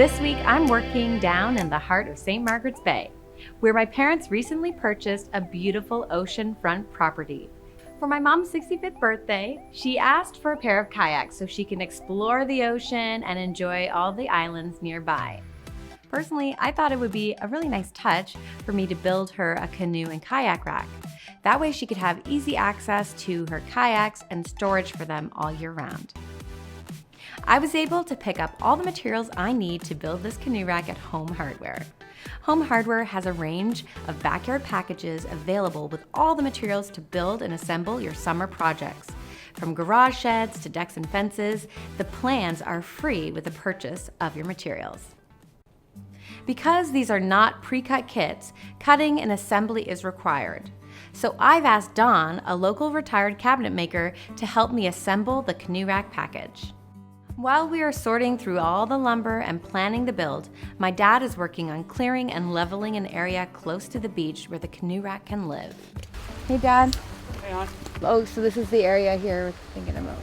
This week, I'm working down in the heart of St. Margaret's Bay, where my parents recently purchased a beautiful oceanfront property. For my mom's 65th birthday, she asked for a pair of kayaks so she can explore the ocean and enjoy all the islands nearby. Personally, I thought it would be a really nice touch for me to build her a canoe and kayak rack. That way she could have easy access to her kayaks and storage for them all year round. I was able to pick up all the materials I need to build this canoe rack at Home Hardware. Home Hardware has a range of backyard packages available with all the materials to build and assemble your summer projects. From garage sheds to decks and fences, the plans are free with the purchase of your materials. Because these are not pre-cut kits, cutting and assembly is required. So I've asked Dawn, a local retired cabinet maker, to help me assemble the canoe rack package. While we are sorting through all the lumber and planning the build, my dad is working on clearing and leveling an area close to the beach where the canoe rack can live. Hey Dad. Hey on. Oh, so this is the area here we're thinking about.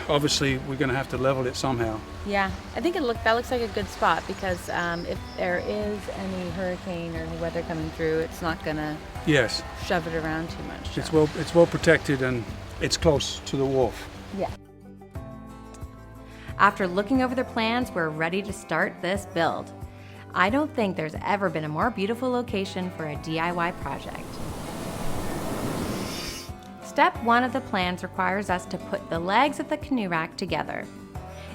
Obviously, we're going to have to level it somehow. Yeah, I think that looks like a good spot because if there is any hurricane or any weather coming through, it's not gonna shove it around too much. So. It's well protected and it's close to the wharf. Yeah. After looking over the plans, we're ready to start this build. I don't think there's ever been a more beautiful location for a DIY project. Step 1 of the plans requires us to put the legs of the canoe rack together.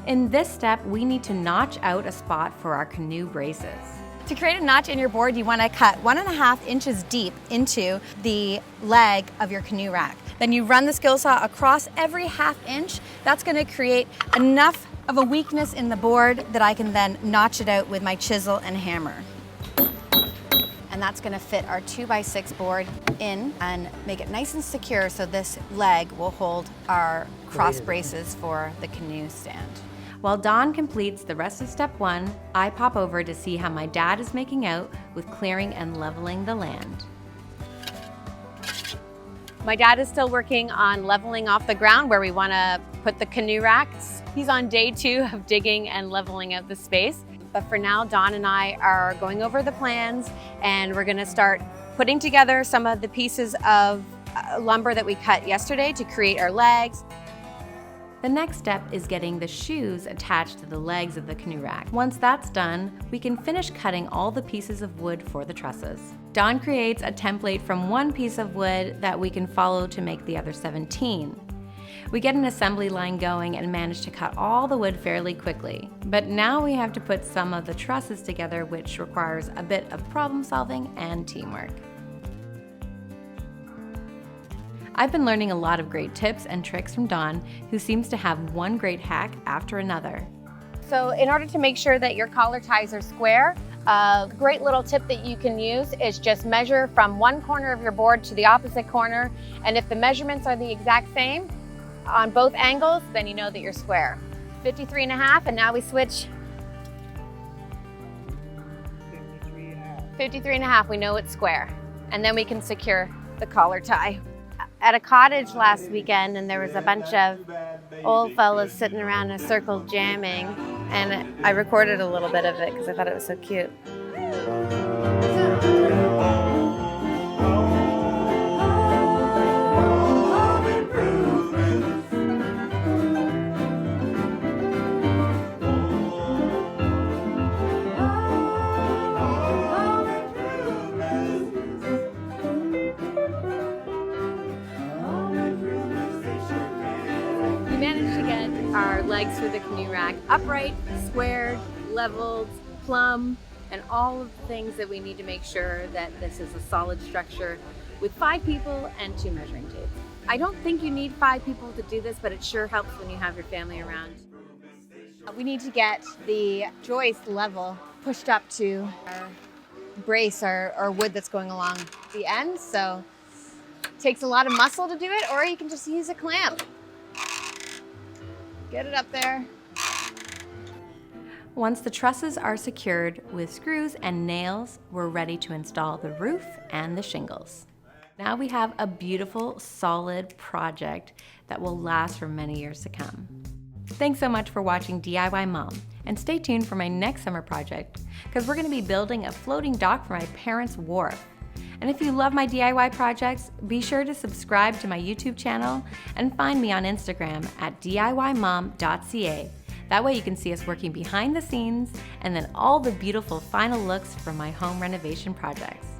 In this step, we need to notch out a spot for our canoe braces. To create a notch in your board, you want to cut 1.5 inches deep into the leg of your canoe rack. Then you run the skill saw across every 1/2 inch. That's going to create enough of a weakness in the board that I can then notch it out with my chisel and hammer. And that's going to fit our 2x6 board in and make it nice and secure so this leg will hold our cross braces for the canoe stand. While Dawn completes the rest of step 1, I pop over to see how my dad is making out with clearing and leveling the land. My dad is still working on leveling off the ground where we want to put the canoe racks. He's on day 2 of digging and leveling out the space. But for now, Dawn and I are going over the plans and we're going to start putting together some of the pieces of lumber that we cut yesterday to create our legs. The next step is getting the shoes attached to the legs of the canoe rack. Once that's done, we can finish cutting all the pieces of wood for the trusses. Dawn creates a template from one piece of wood that we can follow to make the other 17. We get an assembly line going and manage to cut all the wood fairly quickly. But now we have to put some of the trusses together, which requires a bit of problem solving and teamwork. I've been learning a lot of great tips and tricks from Dawn, who seems to have one great hack after another. So in order to make sure that your collar ties are square, a great little tip that you can use is just measure from one corner of your board to the opposite corner. And if the measurements are the exact same on both angles, then you know that you're square. 53.5, and now we switch. 53.5, we know it's square. And then we can secure the collar tie. At a cottage last weekend, and there was a bunch of old fellas sitting around in a circle jamming, and I recorded a little bit of it because I thought it was so cute. We managed to get our legs for the canoe rack upright, squared, leveled, plumb, and all of the things that we need to make sure that this is a solid structure with 5 people and 2 measuring tapes. I don't think you need 5 people to do this, but it sure helps when you have your family around. We need to get the joist level pushed up to our brace or wood that's going along the end. So it takes a lot of muscle to do it, or you can just use a clamp. Get it up there. Once the trusses are secured with screws and nails, we're ready to install the roof and the shingles. Now we have a beautiful, solid project that will last for many years to come. Thanks so much for watching DIY Mom, and stay tuned for my next summer project, because we're going to be building a floating dock for my parents' wharf. And if you love my DIY projects, be sure to subscribe to my YouTube channel and find me on Instagram at diymom.ca. That way you can see us working behind the scenes and then all the beautiful final looks from my home renovation projects.